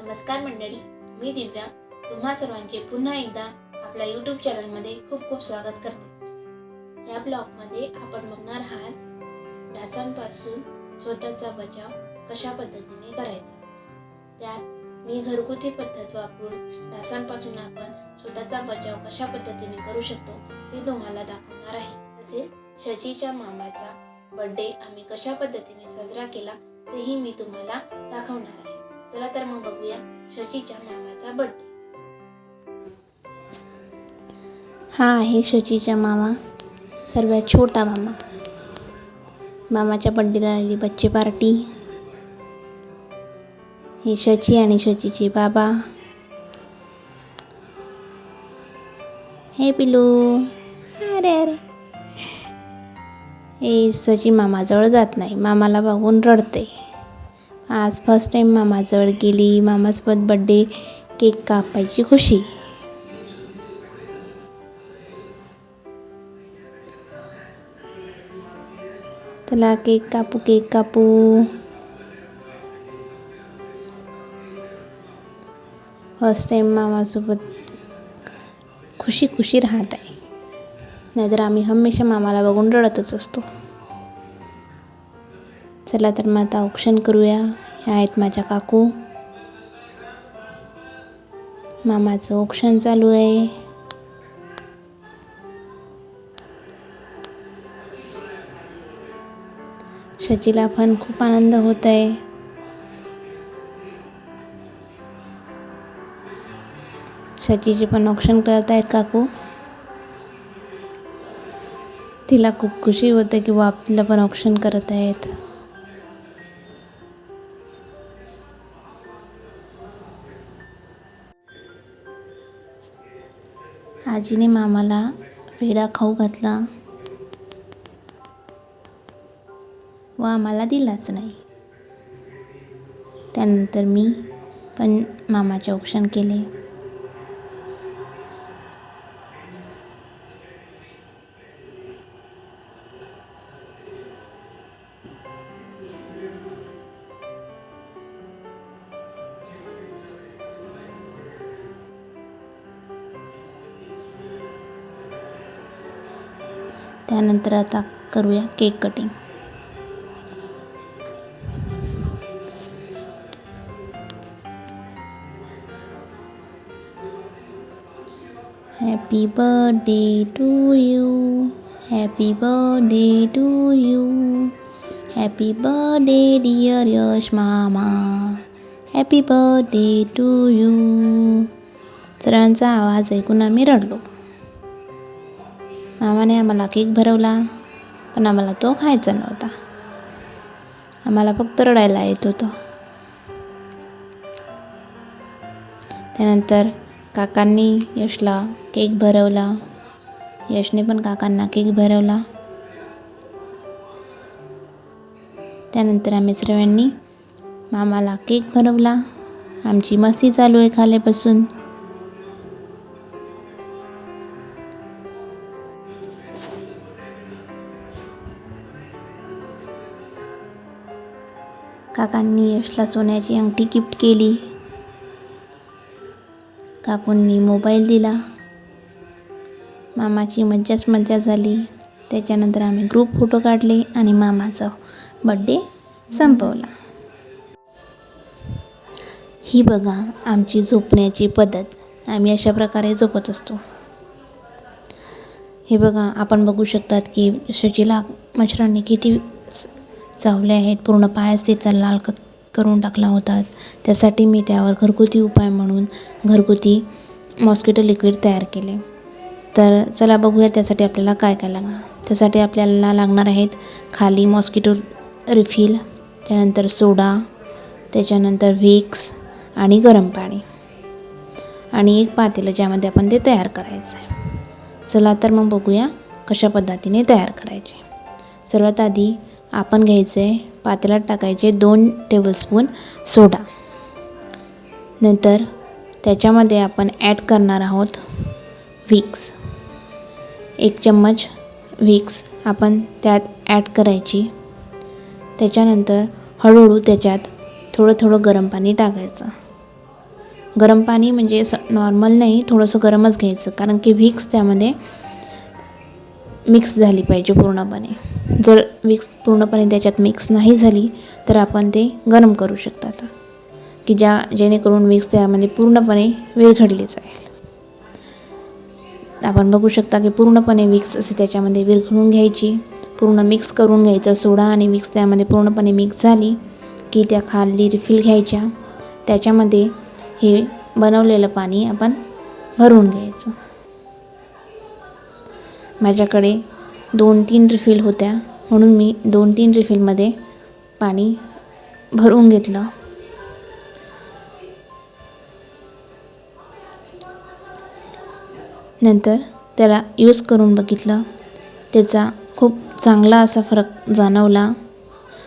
नमस्कार मंडळी, मी दिव्या तुम्हा सर्वांचे पुन्हा एकदा आपल्या यूट्यूब चॅनलमध्ये खूप खूप स्वागत करते। या ब्लॉगमध्ये आपण बघणार आहात डासांपासून स्वतःचा बचाव कशा पद्धतीने करायचा। त्यात मी घरगुती पद्धत वापरून डासांपासून आपण स्वतःचा बचाव कशा पद्धतीने करू शकतो ते तुम्हाला दाखवणार आहे। तसेच शचीच्या मामाचा बर्थडे आम्ही कशा पद्धतीने साजरा केला तेही मी तुम्हाला दाखवणार आहे। चला तर मग बघूया शचीच्या मामाचा बर्थडे। हा आहे शचीचा मामा, सर्वात छोटा मामा। मामाच्या बर्थडेला आलेली बच्चे पार्टी। हे शची आणि शचीचे बाबा। हे पिलू, अरे अरे, हे शची मामाजवळ जात नाही, मामाला बघून रडते। आज फर्स्ट टाइम मामाजवळ गेली, मामासोबत बर्थडे केक कापायची खुशी। चला केक कापू, केक कापू। फर्स्ट टाइम मामासोबत खुशी खुशी राहत आहे, नाहीतर आम्ही हमेशा मामाला बघून रडतच असतो। चला तर मग आता औक्षण करूया। हे आहेत माझ्या काकू, मामाचं औक्षण चालू आहे। शचीला पण खूप आनंद होत आहे। शचीचे पण औक्षण करत आहेत काकू। तिला खूप खुशी होते की आपलं पण औक्षण करत आहेत। आजीने मामाला पेढा खाऊ घातला व आम्हाला दिलाच नाही। त्यानंतर मी पण मामाचे औक्षण केले। त्यानंतर आता करूया cake cutting. Happy birthday to you, happy birthday to you, happy birthday dear Yash मामा, हॅपी बर्थडे टू यू। सर्वांचा आवाज ऐकून आम्ही रडलो। मामाने आम्हाला केक भरवला, पण आम्हाला तो खायचा नव्हता, आम्हाला फक्त रडायला येत होतं। त्यानंतर काकांनी यशला केक भरवला, यशने पण काकांना केक भरवला। त्यानंतर आम्ही सर्वांनी मामाला केक भरवला। आमची मस्ती चालू आहे खाल्यापासून। काकांनी यशला सोन्याची अंगठी गिफ्ट केली। काकूंनी मोबाईल दिला। मामाची मज्जाच मज्जा झाली। त्याच्यानंतर आम्ही ग्रुप फोटो काढले आणि मामाचा बर्थडे संपवला। ही बघा आमची झोपण्याची पद्धत। आम्ही अशा प्रकारे झोपत असतो। हे बघा, आपण बघू शकतात की शचीला मच्छरांनी किती चावले आहेत। पूर्ण पायच तिचा लाल करून टाकला होता। त्यासाठी मी त्यावर घरगुती उपाय म्हणून घरगुती मॉस्किटो लिक्विड तयार केले। तर चला बघूया त्यासाठी आपल्याला काय काय लागणार। त्यासाठी आपल्याला लागणार आहेत खाली मॉस्किटो रिफिल, त्यानंतर सोडा, त्याच्यानंतर व्हिक्स आणि गरम पाणी आणि एक पातेलं ज्यामध्ये आपण ते तयार करायचं आहे। चला तर मग बघूया कशा पद्धतीने तयार करायचे। सर्वात आधी आपण घ्यायचे पातेल्यात टाकायचे 2 टेबलस्पून सोडा। नंतर त्याच्यामध्ये आपण ॲड करणार आहोत व्हिक्स। 1 चम्मच व्हिक्स आपण त्यात ॲड करायची। त्याच्यानंतर हळूहळू त्याच्यात थोडं थोडं गरम पाणी टाकायचं। गरम पाणी म्हणजे असं नॉर्मल नाही, थोडंसं गरमच घ्यायचं, कारण की व्हिक्स त्यामध्ये मिक्स झाली पाहिजे पूर्णपणे. जर व्हिक्स पूर्णपणे त्याच्यात मिक्स नाही झाली तर आपण ते गरम करू शकतात, की जेणेकरून व्हिक्स त्यामध्ये पूर्णपणे विरघळली जाईल. आपण बघू शकता की पूर्णपणे व्हिक्स असे त्याच्यामध्ये विरघळून घ्यायची, पूर्ण मिक्स करून घ्यायचं. सोडा आणि व्हिक्स त्यामध्ये पूर्णपणे मिक्स झाली की त्या खाली रिफिल घ्यायच्या, त्याच्यामध्ये हे बनवलेलं पाणी आपण भरून घ्यायचं. माझ्याकडे 2-3 रिफिल होत्या म्हणून मी 2-3 रिफिलमध्ये पाणी भरून घेतलं. नंतर त्याला यूज करून बघितलं, त्याचा खूप चांगला असा फरक जाणवला.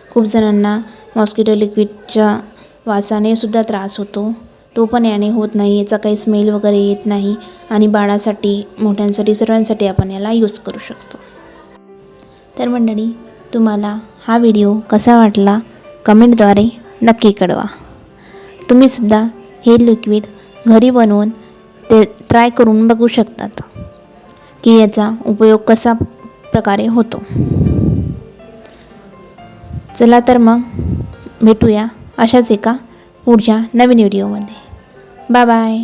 खूप जणांना मॉस्किटो लिक्विडच्या वासाने सुद्धा त्रास होतो, तो पण याने होत नाही. याचा काही स्मेल वगैरे येत नाही आणि बाळासाठी, मोठ्यांसाठी, सर्वांसाठी आपण याला यूज करू शकतो. तर मंडळी, तुम्हाला हा व्हिडिओ कसा वाटला कमेंटद्वारे नक्की कळवा. तुम्हीसुद्धा हे लिक्विड घरी बनवून ते ट्राय करून बघू शकतात की याचा उपयोग कसा प्रकारे होतो. चला तर मग भेटूया अशाच एका पुढच्या नवीन व्हिडिओमध्ये. Bye bye.